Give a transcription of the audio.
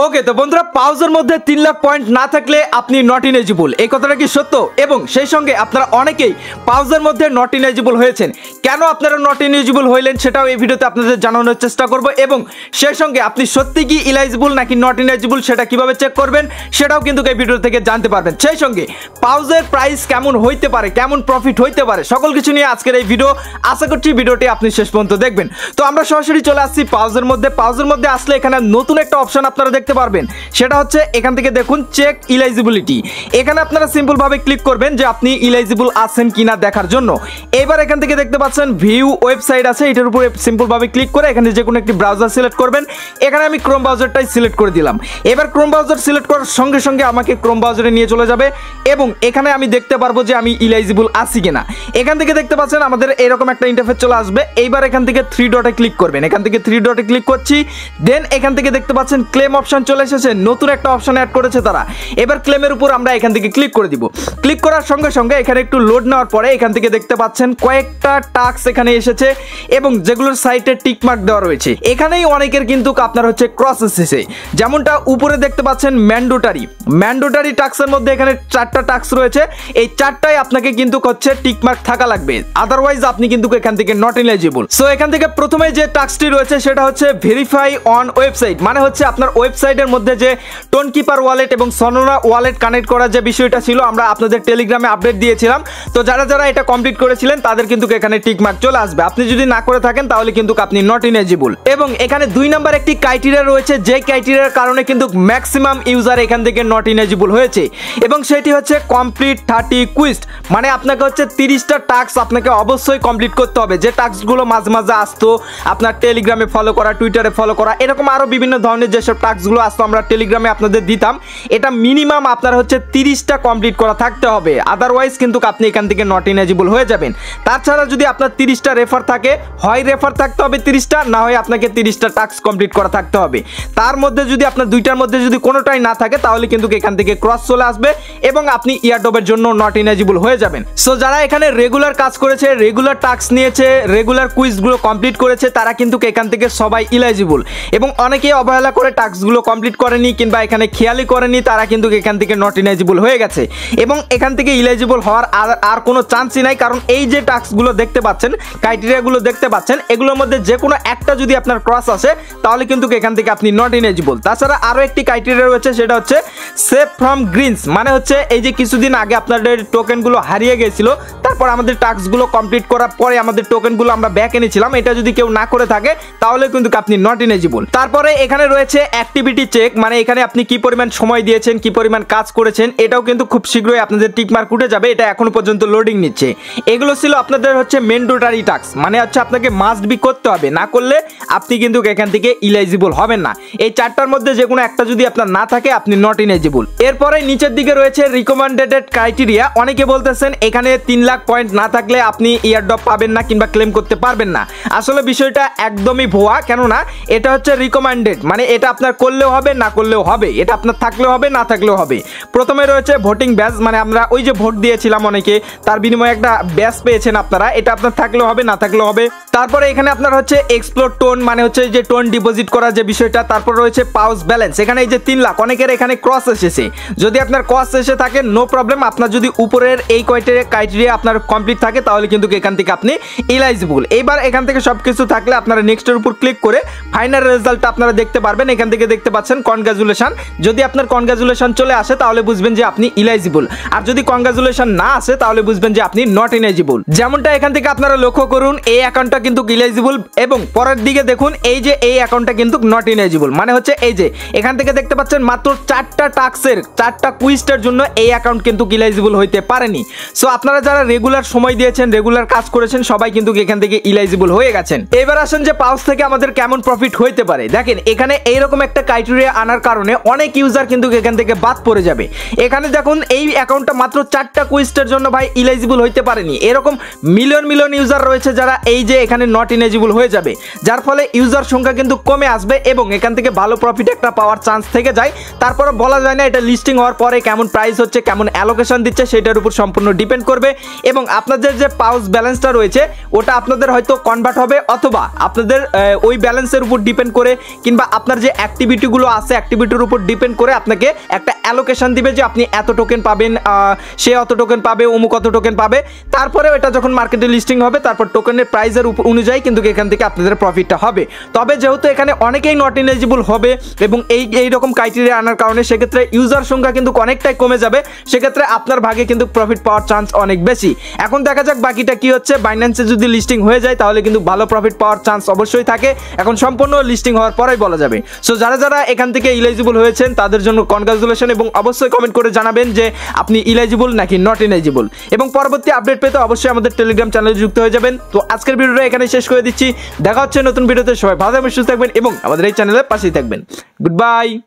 ওকে তো বন্ধুরা, পাউজের মধ্যে 3 লাখ পয়েন্ট না থাকলে আপনি নট ইলিজিবল, এই কথাটা কি সত্য? এবং সেই সঙ্গে আপনারা অনেকেই পাউজের মধ্যে নট ইলিজিবল হয়েছেন। কেন আপনারা নট ইলিজিবল হইলেন সেটাও এই ভিডিওতে আপনাদের জানানোর চেষ্টা করব, এবং সেই সঙ্গে আপনি সত্যি কি ইলিজিবল নাকি নট ইলিজিবল সেটা কিভাবে চেক করবেন সেটাও কিন্তু এই ভিডিও থেকে জানতে পারবেন। সেই সঙ্গে পাউজের প্রাইস কেমন হইতে পারে, কেমন প্রফিট হইতে পারে, সকল কিছু নিয়ে আজকের এই ভিডিও। আশা করছি ভিডিওটি আপনি শেষ পর্যন্ত দেখবেন। তো আমরা সরাসরি চলে আসছি পাউজের মধ্যে। পাউজের মধ্যে আসলে এখানে নতুন একটা অপশন আপনারা দেখতে পারবেন, সেটা হচ্ছে এখান থেকে দেখুন চেক ইলিজিবিলিটি। এখানে আপনারা সিম্পল ভাবে ক্লিক করবেন যে আপনি ইলিজিবল আছেন কিনা দেখার জন্য। এবার এখান থেকে দেখতে পাচ্ছেন ভিউ ওয়েবসাইট আছে, এটার উপরে সিম্পল ভাবে ক্লিক করে এখানে যে কোনো একটি ব্রাউজার সিলেক্ট করবেন। এখানে আমি ক্রোম ব্রাউজারটাই সিলেক্ট করে দিলাম। এবার ক্রোম ব্রাউজার সিলেক্ট করার সঙ্গে সঙ্গে আমাকে ক্রোম ব্রাউজারে নিয়ে চলে যাবে, এবং এখানে আমি দেখতে পারবো যে আমি ইলিজিবল আছি কিনা। এখান থেকে দেখতে পাচ্ছেন আমাদের এরকম একটা ইন্টারফেস চলে আসবে। এইবার এখান থেকে 3 ডটে ক্লিক করবেন। এখান থেকে 3 ডটে ক্লিক করছি, দেন এখান থেকে দেখতে পাচ্ছেন ক্লেম অপশন চলে এসেছে, নতুন একটা অপশন অ্যাড করেছে তারা। এবার ক্লেমের উপর আমরা এখান থেকে ক্লিক করে দিব। ক্লিক করার সঙ্গে সঙ্গে এখানে একটু লোড নেওয়ার পরে এখান থেকে দেখতে পাচ্ছেন কয়েকটা টাস্ক এখানে এসেছে, এবং যেগুলোর সাইটে টিক মার্ক দেওয়া রয়েছে। এখানেই অনেকের কিন্তু আপনার হচ্ছে ক্রস এসেছে, যেমনটা উপরে দেখতে পাচ্ছেন ম্যান্ডেটরি টাস্কের মধ্যে এখানে 4টা টাস্ক রয়েছে। এই 4টাই আপনাকে কিন্তু হচ্ছে টিক মার্ক থাকা লাগবে, আদারওয়াইজ আপনি কিন্তু এখান থেকে নট এলিজিবল। সো এখান থেকে প্রথমে যে টাস্কটি রয়েছে সেটা হচ্ছে ভেরিফাই অন ওয়েবসাইট, মানে হচ্ছে আপনার ওয়েবসাইটের মধ্যে যে টোনকিপার ওয়ালেট এবং সনোরা ওয়ালেট কানেক্ট করার যে বিষয়টা ছিল, আমরা আপনাদের টেলিগ্রামে আপডেট দিয়েছিলাম। তো যারা যারা এটা কমপ্লিট করেছিলেন তাদের কিন্তু এখানে টিক মার্ক চলে আসবে। আপনি যদি না করে থাকেন তাহলে কিন্তু আপনি নট এলিজিবল। এবং এখানে 2 নাম্বার একটি ক্রাইটেরিয়া রয়েছে, যে ক্রাইটেরিয়ার কারণে কিন্তু ম্যাক্সিমাম ইউজার এখান থেকে নট এলিজিবল হয়েছে, এবং সেটি হচ্ছে কমপ্লিট 30 কুইজ। মানে আপনাকে হচ্ছে 30টা টাস্ক আপনাকে অবশ্যই কমপ্লিট করতে হবে। যে টাস্কগুলো মাঝে মাঝে আসতো আপনার টেলিগ্রামে ফলো করা, টুইটারে ফলো করা, এরকম আরো বিভিন্ন ধরনের যেসব টাস্কগুলো আসতো আমরা টেলিগ্রামে আপনাদের দিতাম, এটা মিনিমাম আপনার হচ্ছে 30টা কমপ্লিট করা থাকতে হবে, আদারওয়াইজ কিন্তু আপনি এখান থেকে নট এলিজিবল হয়ে যাবেন। তাছাড়া যদি আপনার 30টা রেফার থাকে, হয় রেফার থাকতে হবে 30টা, না হয় আপনাকে 30টা টাস্ক কমপ্লিট করা থাকতে হবে। তার মধ্যে যদি আপনার 2টার মধ্যে যদি কোনোটাই না থাকে তাহলে কিন্তু এখান থেকে ক্রস চলে আসবে, এবং আপনি ইয়ারড্রপের জন্য নট এলিজিবল হয়ে যাবেন। সো যারা এখানে রেগুলার কাজ করেছে, রেগুলার টাস্ক নিয়েছে, রেগুলার কুইজগুলো কমপ্লিট করেছে, তারা কিন্তু এখান থেকে সবাই ইলিজিবল। এবং অনেকেই অবহেলা করে টাস্কগুলো কমপ্লিট করেনি কিংবা এখানে খেয়ালই করেনি, তারা কিন্তু এখান থেকে নট এলিজিবল হয়ে গেছে, এবং এখান থেকে ইলিজিবল হওয়ার আর কোনো চান্সই নাই। কারণ এই যে টাস্কগুলো দেখতে পাচ্ছেন, ক্রাইটেরিয়াগুলো দেখতে পাচ্ছেন, এগুলোর মধ্যে যে কোনো একটা যদি আপনার ক্রস আসে তাহলে কিন্তু এখান থেকে আপনি নট এলিজিবল। তাছাড়া আরও একটি ক্রাইটেরিয়া রয়েছে, সেটা হচ্ছে সেভ ফ্রম গ্রিনস, মানে হচ্ছে এই যে কিছুদিন আগে আপনাদের টোকেনগুলো হারিয়ে গেছিল, তারপর আমাদের টাস্কগুলো কমপ্লিট করার পরে আমাদের টোকেনগুলো আমরা ব্যাক এনেছিলাম, এটা যদি কেউ না করে থাকে তাহলে কিন্তু আপনি নট এলিজিবল। তারপরে এখানে রয়েছে অ্যাক্টিভিটি চেক, মানে এখানে আপনি কি পরিমাণ সময় দিয়েছেন, কি পরিমাণ কাজ করেছেন, এটাও কিন্তু খুব শীঘ্রই আপনাদের টিক মার্ক উঠে যাবে। এটা এখনো পর্যন্ত লোডিং নিচ্ছে। এগুলো ছিল আপনাদের হচ্ছে ম্যান্ডেটরি টাস্ক, মানে হচ্ছে আপনাকে মাস্ট বি করতে হবে, না করলে আপনি কিন্তু এখান থেকে ইলিজিবল হবেন না। এই 4টার মধ্যে যে কোনো একটা যদি আপনার না থাকে আপনি নট এলিজিবল। এরপরে নিচের দিকে রয়েছে রিকমেন্ডেড ক্রাইটেরিয়া। অনেকে বলতেছেন এখানে 3 লাখ পয়েন্ট না থাকলে আপনি ইয়ারড্রপ পাবেন না কিংবা ক্লেম করতে পারবেন না। আসলে বিষয়টা একদমই ভুয়া, কেননা এটা হচ্ছে রিকমেন্ডেড, মানে এটা আপনার করলেও হবে না করলেও হবে, এটা আপনার থাকলেও হবে না থাকলেও হবে। প্রথমে রয়েছে ভোটিং ব্যাজ, মানে আমরা ওই যে ভোট দিয়েছিলাম অনেকে, তার বিনিময়ে একটা ব্যাজ পেয়েছেন আপনারা, এটা আপনার থাকলেও হবে না থাকলেও হবে। তারপরে এখানে আপনার হচ্ছে এক্সপ্লোর টোন, মানে হচ্ছে যে টোন ডিপোজিট করার যে বিষয়টা। তারপর রয়েছে পাউজ ব্যালেন্স, এখানে এই যে 3 লাখ, অনেকের এখানে ক্রস এসেছে। যদি আপনার ক্রস এসে থাকে নো প্রবলেম, আপনার যদি উপরের এই ক্রাইটেরিয়া আপনার কমপ্লিট থাকে তাহলে কিন্তু এখান থেকে আপনি ইলিজিবল। এইবার এখান থেকে সবকিছু থাকলে আপনারা নেক্সটের উপর ক্লিক করে ফাইনাল রেজাল্ট আপনারা দেখতে পারবেন। এখান থেকে দেখতে পাচ্ছেন কনগ্রাচুলেশন। যদি আপনার কনগ্রাচুলেশন চলে আসে তাহলে বুঝবেন যে আপনি ইলিজিবল, আর যদি কনগ্রাচুলেশন না আসে তাহলে বুঝবেন যে আপনি নট এলিজিবল। যেমনটা এখান থেকে আপনারা লক্ষ্য করুন, এই অ্যাকাউন্টটা কিন্তু ইলিজিবল, এবং পরের দিকে দেখুন এই যে এই অ্যাকাউন্টটা কিন্তু নট এলিজিবল। মানে হচ্ছে এই যে এখান থেকে দেখতে পাচ্ছেন মাত্র 4টা টাস্কের 4টা কুইজটার জন্য এই অ্যাকাউন্ট কিন্তু ইলিজিবল হইতে পারেনি। সো আপনারা যারা রেগুলার সময় দিয়েছেন, রেগুলার কাজ করেছেন, সবাই কিন্তু এখান থেকে ইলিজিবল হয়ে গেছেন। এবার আসেন যে পাউজ থেকে আমাদের কেমন প্রফিট হইতে পারে। দেখেন এখানে এইরকম একটা ক্রাইটেরিয়া আনার কারণে অনেক ইউজার কিন্তু এখান থেকে বাদ পড়ে যাবে। এখানে দেখুন এই অ্যাকাউন্টটা মাত্র 4টা কুইজটার জন্য ভাই ইলিজিবল হইতে পারেনি। এরকম মিলিয়ন মিলিয়ন ইউজার রয়েছে যারা এই যে এখানে নট এলিজিবল হয়ে যাবে, যার ফলে ইউজার সংখ্যা কিন্তু কমে আসবে এবং এখান থেকে ভালো প্রফিট একটা পাওয়ার চান্স থেকে যায়। তারপরে বলা যায় না এটা লিস্টিং হওয়ার পরে কেমন প্রাইস হচ্ছে, কেমন অ্যালোকেশন দিচ্ছে সেটার উপর সম্পূর্ণ ডিপেন্ড করবে, এবং আপনাদের যে পাউজ ব্যালেন্সটা রয়েছে ওটা আপনাদের হয়তো কনভার্ট হবে, অথবা আপনাদের ওই ব্যালেন্সের উপর ডিপেন্ড করে কিংবা আপনার যে অ্যাক্টিভিটি অ্যাক্টিভিটিগুলো আছে অ্যাক্টিভিটির উপর ডিপেন্ড করে আপনাকে একটা অ্যালোকেশন দিবে যে আপনি এত টোকেন পাবেন, সে অত টোকেন পাবে, অমুক অত টোকেন পাবে। তারপরে এটা যখন মার্কেটে লিস্টিং হবে তারপর টোকেনের প্রাইসের অনুযায়ী কিন্তু এখান থেকে আপনাদের প্রফিটটা হবে। তবে যেহেতু এখানে অনেকেই নট ইলিজিবল হবে এবং এই রকম ক্রাইটেরিয়া আনার কারণে সেক্ষেত্রে ইউজার সংখ্যা কিন্তু অনেকটাই কমে যাবে, সেক্ষেত্রে আপনার ভাগে কিন্তু প্রফিট পাওয়ার চান্স অনেক বেশি। এখন দেখা যাক বাকিটা কি হচ্ছে। বাইন্যান্সে যদি লিস্টিং হয়ে যায় তাহলে কিন্তু ভালো প্রফিট পাওয়ার চান্স অবশ্যই থাকে, এখন সম্পূর্ণ লিস্টিং হওয়ার পরেই বলা যাবে। সো যারা যারা এখান থেকে ইলিজিবল হয়েছেন তাদের জন্য কনগ্রাচুলেশন, এবং অবশ্যই কমেন্ট করে জানাবেন যে আপনি ইলিজিবল নাকি নট ইলিজিবল, এবং পরবর্তী আপডেট পেতে অবশ্যই আমাদের টেলিগ্রাম চ্যানেলে যুক্ত হয়ে যাবেন। তো আজকের ভিডিওটা এখানে শেষ করে দিচ্ছি, দেখা হচ্ছে নতুন ভিডিওতে। সবাই ভালো থাকবেন, সুস্থ থাকবেন এবং আমাদের এই চ্যানেলের পাশেই থাকবেন। Good bye.